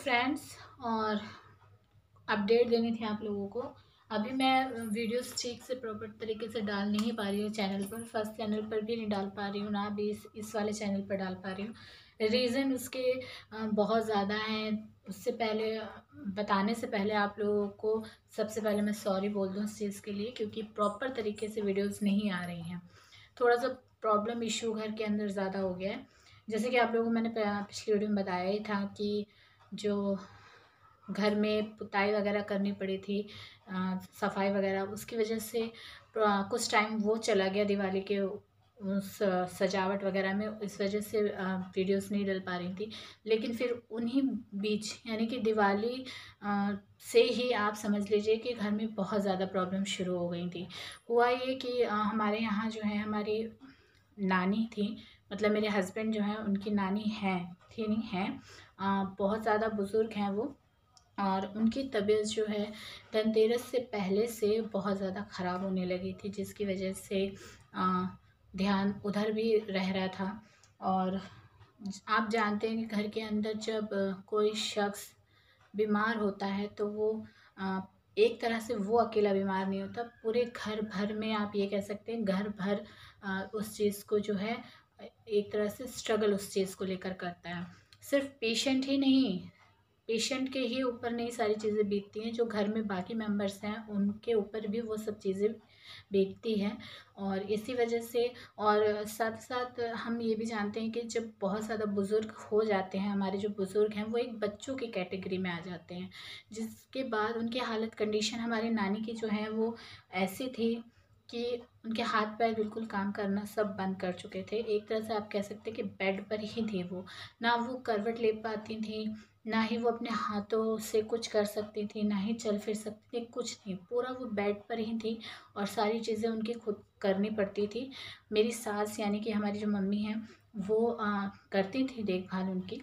Friends, और update देनी थी आप लोगों को। अभी मैं वीडियोस ठीक से प्रॉपर तरीके से डाल नहीं पा रही हूँ चैनल पर। फर्स्ट चैनल पर भी नहीं डाल पा रही हूँ, ना भी इस वाले चैनल पर डाल पा रही हूँ। रीज़न उसके बहुत ज़्यादा हैं। उससे पहले बताने से पहले आप लोगों को सबसे पहले मैं सॉरी बोल दूँ इस चीज़ के लिए, क्योंकि प्रॉपर तरीके से वीडियोज़ नहीं आ रही हैं। थोड़ा सा प्रॉब्लम इशू घर के अंदर ज़्यादा हो गया है। जैसे कि आप लोगों को मैंने पिछली वीडियो में बताया ही था कि जो घर में पुताई वगैरह करनी पड़ी थी, सफाई वगैरह, उसकी वजह से कुछ टाइम वो चला गया दिवाली के उस सजावट वगैरह में। इस वजह से वीडियोस नहीं डल पा रही थी। लेकिन फिर उन्हीं बीच यानी कि दिवाली से ही आप समझ लीजिए कि घर में बहुत ज़्यादा प्रॉब्लम शुरू हो गई थी। हुआ ये कि हमारे यहाँ जो है हमारी नानी थी, मतलब मेरे हस्बैंड जो हैं उनकी नानी हैं, थी नहीं हैं, बहुत ज़्यादा बुज़ुर्ग हैं वो। और उनकी तबीयत जो है धनतेरस से पहले से बहुत ज़्यादा ख़राब होने लगी थी, जिसकी वजह से ध्यान उधर भी रह रहा था। और आप जानते हैं कि घर के अंदर जब कोई शख्स बीमार होता है तो वो एक तरह से वो अकेला बीमार नहीं होता, पूरे घर भर में आप ये कह सकते हैं घर भर उस चीज़ को जो है एक तरह से स्ट्रगल उस चीज़ को लेकर करता है। सिर्फ पेशेंट ही नहीं, पेशेंट के ही ऊपर नहीं सारी चीज़ें बीतती हैं, जो घर में बाकी मेंबर्स हैं उनके ऊपर भी वो सब चीज़ें बीतती हैं। और इसी वजह से, और साथ साथ हम ये भी जानते हैं कि जब बहुत ज़्यादा बुज़ुर्ग हो जाते हैं, हमारे जो बुज़ुर्ग हैं वो एक बच्चों की कैटेगरी में आ जाते हैं, जिसके बाद उनकी हालत कंडीशन हमारी नानी की जो है वो ऐसी थी कि उनके हाथ पैर बिल्कुल काम करना सब बंद कर चुके थे। एक तरह से आप कह सकते हैं कि बेड पर ही थी वो, ना वो करवट ले पाती थी, ना ही वो अपने हाथों से कुछ कर सकती थी, ना ही चल फिर सकती थी, कुछ नहीं, पूरा वो बेड पर ही थी और सारी चीज़ें उनकी खुद करनी पड़ती थी। मेरी सास यानी कि हमारी जो मम्मी हैं वो करती थी देखभाल उनकी।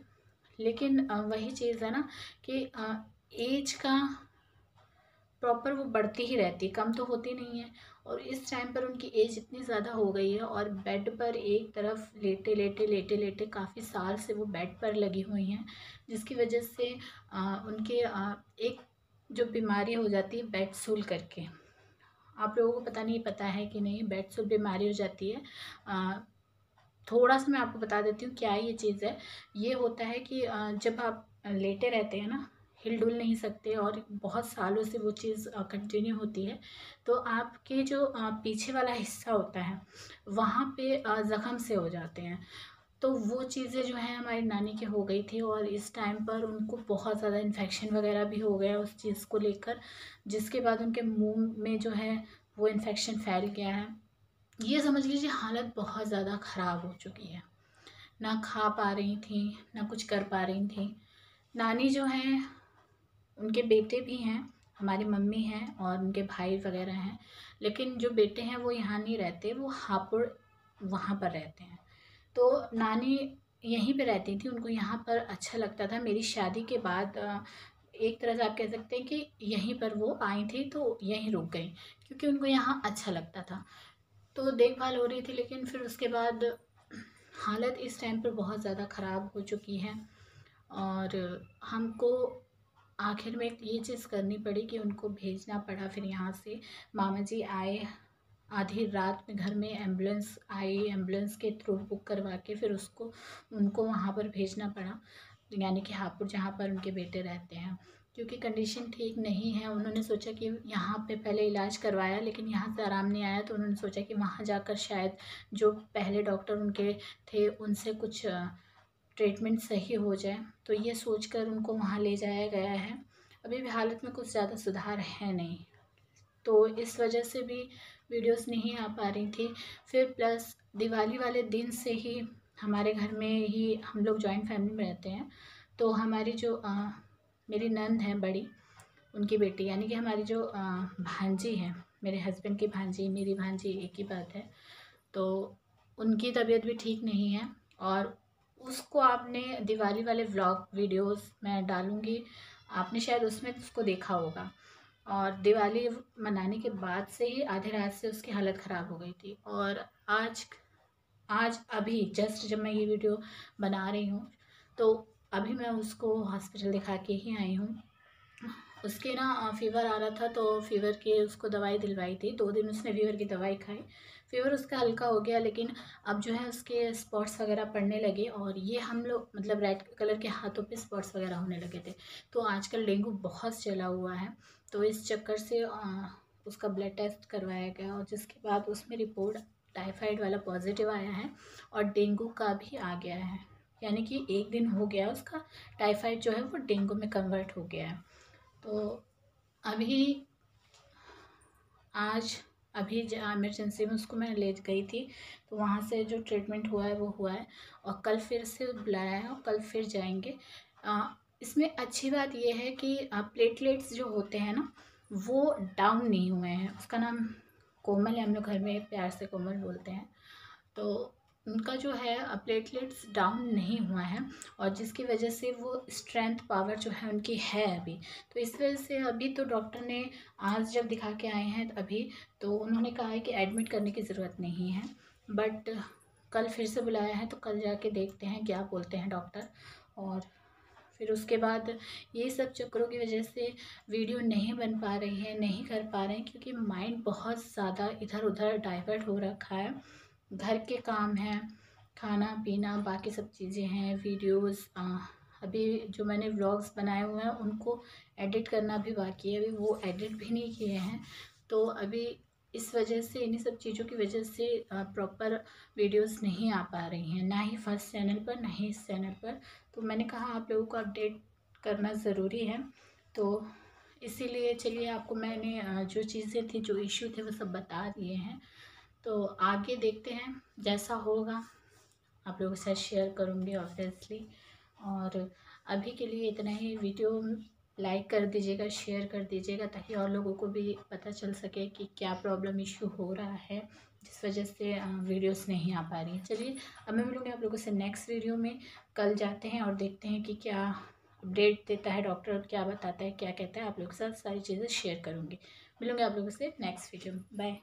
लेकिन वही चीज़ है ना कि एज का प्रॉपर वो बढ़ती ही रहती है, कम तो होती नहीं है। और इस टाइम पर उनकी एज इतनी ज़्यादा हो गई है और बेड पर एक तरफ लेटे लेटे लेटे लेटे काफ़ी साल से वो बेड पर लगी हुई हैं, जिसकी वजह से उनके एक जो बीमारी हो जाती है बेड सूल करके, आप लोगों को पता नहीं पता है कि नहीं, बेड सूल बीमारी हो जाती है। थोड़ा सा मैं आपको बता देती हूँ क्या ये चीज़ है। ये होता है कि जब आप लेटे रहते हैं ना, हिल डुल नहीं सकते और बहुत सालों से वो चीज़ कंटिन्यू होती है, तो आपके जो पीछे वाला हिस्सा होता है वहाँ पे ज़ख़म से हो जाते हैं। तो वो चीज़ें जो हैं हमारी नानी की हो गई थी और इस टाइम पर उनको बहुत ज़्यादा इन्फेक्शन वगैरह भी हो गया उस चीज़ को लेकर, जिसके बाद उनके मुंह में जो है वो इन्फेक्शन फैल गया है। ये समझ लीजिए हालत बहुत ज़्यादा ख़राब हो चुकी है, ना खा पा रही थी, ना कुछ कर पा रही थी। नानी जो हैं उनके बेटे भी हैं, हमारी मम्मी हैं और उनके भाई वगैरह हैं, लेकिन जो बेटे हैं वो यहाँ नहीं रहते, वो हापुड़ वहाँ पर रहते हैं। तो नानी यहीं पे रहती थी, उनको यहाँ पर अच्छा लगता था। मेरी शादी के बाद एक तरह से आप कह सकते हैं कि यहीं पर वो आई थी, तो यहीं रुक गई क्योंकि उनको यहाँ अच्छा लगता था। तो देखभाल हो रही थी, लेकिन फिर उसके बाद हालत इस टाइम पर बहुत ज़्यादा ख़राब हो चुकी है और हमको आखिर में ये चीज़ करनी पड़ी कि उनको भेजना पड़ा। फिर यहाँ से मामा जी आए, आधी रात में घर में एम्बुलेंस आई, एम्बुलेंस के थ्रू बुक करवा के फिर उनको वहाँ पर भेजना पड़ा, यानी कि हापुड़ जहाँ पर उनके बेटे रहते हैं, क्योंकि कंडीशन ठीक नहीं है। उन्होंने सोचा कि यहाँ पे पहले इलाज करवाया, लेकिन यहाँ से आराम नहीं आया, तो उन्होंने सोचा कि वहाँ जाकर शायद जो पहले डॉक्टर उनके थे उनसे कुछ ट्रीटमेंट सही हो जाए, तो ये सोचकर उनको वहाँ ले जाया गया है। अभी भी हालत में कुछ ज़्यादा सुधार है नहीं, तो इस वजह से भी वीडियोस नहीं आ पा रही थी। फिर प्लस दिवाली वाले दिन से ही हमारे घर में ही, हम लोग जॉइंट फैमिली में रहते हैं, तो हमारी जो मेरी नंद है बड़ी, उनकी बेटी यानी कि हमारी जो भांजी है, मेरे हस्बैंड की भांजी, मेरी भांजी एक ही बात है, तो उनकी तबीयत भी ठीक नहीं है। और उसको आपने दिवाली वाले व्लॉग वीडियोस मैं डालूँगी, आपने शायद उसमें उसको देखा होगा। और दिवाली मनाने के बाद से ही आधी रात से उसकी हालत ख़राब हो गई थी। और आज आज अभी जस्ट जब मैं ये वीडियो बना रही हूँ तो अभी मैं उसको हॉस्पिटल दिखा के ही आई हूँ। उसके ना फ़ीवर आ रहा था, तो फ़ीवर की उसको दवाई दिलवाई थी। 2 दिन उसने फ़ीवर की दवाई खाई, फ़ीवर उसका हल्का हो गया, लेकिन अब जो है उसके स्पॉट्स वगैरह पड़ने लगे, और ये हम लोग मतलब रेड कलर के हाथों पे स्पॉट्स वगैरह होने लगे थे। तो आजकल डेंगू बहुत चला हुआ है, तो इस चक्कर से उसका ब्लड टेस्ट करवाया गया, और जिसके बाद उसमें रिपोर्ट टाइफाइड वाला पॉजिटिव आया है और डेंगू का भी आ गया है। यानी कि 1 दिन हो गया उसका टाइफाइड जो है वो डेंगू में कन्वर्ट हो गया है। तो अभी आज अभी इमरजेंसी में उसको मैं ले गई थी, तो वहाँ से जो ट्रीटमेंट हुआ है वो हुआ है, और कल फिर से बुलाया है और कल फिर जाएंगे। इसमें अच्छी बात ये है कि प्लेटलेट्स जो होते हैं ना वो डाउन नहीं हुए हैं। उसका नाम कोमल है, हम लोग घर में प्यार से कोमल बोलते हैं। तो उनका जो है प्लेटलेट्स डाउन नहीं हुआ है, और जिसकी वजह से वो स्ट्रेंथ पावर जो है उनकी है अभी। तो इस वजह से अभी तो डॉक्टर ने आज जब दिखा के आए हैं अभी, तो उन्होंने कहा है कि एडमिट करने की ज़रूरत नहीं है, बट कल फिर से बुलाया है, तो कल जाके देखते हैं क्या बोलते हैं डॉक्टर। और फिर उसके बाद ये सब चक्करों की वजह से वीडियो नहीं बन पा रही है, नहीं कर पा रहे हैं, क्योंकि माइंड बहुत ज़्यादा इधर उधर डाइवर्ट हो रखा है। घर के काम हैं, खाना पीना, बाकी सब चीज़ें हैं, वीडियोस अभी जो मैंने व्लॉग्स बनाए हुए हैं उनको एडिट करना भी बाकी है, अभी वो एडिट भी नहीं किए हैं। तो अभी इस वजह से, इन्हीं सब चीज़ों की वजह से प्रॉपर वीडियोस नहीं आ पा रही हैं, ना ही फर्स्ट चैनल पर ना ही इस चैनल पर। तो मैंने कहा आप लोगों को अपडेट करना ज़रूरी है, तो इसीलिए चलिए आपको मैंने जो चीज़ें थी, जो इश्यू थे, वो सब बता दिए हैं। तो आगे देखते हैं, जैसा होगा आप लोगों के साथ शेयर करूँगी ऑब्वियसली। और अभी के लिए इतना ही। वीडियो लाइक कर दीजिएगा, शेयर कर दीजिएगा, ताकि और लोगों को भी पता चल सके कि क्या प्रॉब्लम इशू हो रहा है, जिस वजह से वीडियोस नहीं आ पा रही हैं। चलिए अब मैं मिलूँगी आप लोगों से नेक्स्ट वीडियो में। कल जाते हैं और देखते हैं कि क्या अपडेट देता है डॉक्टर, क्या बताता है, क्या कहता है। आप लोगों के साथ सारी चीज़ें शेयर करूँगी। मिलूँगी आप लोगों से नेक्स्ट वीडियो में। बाय।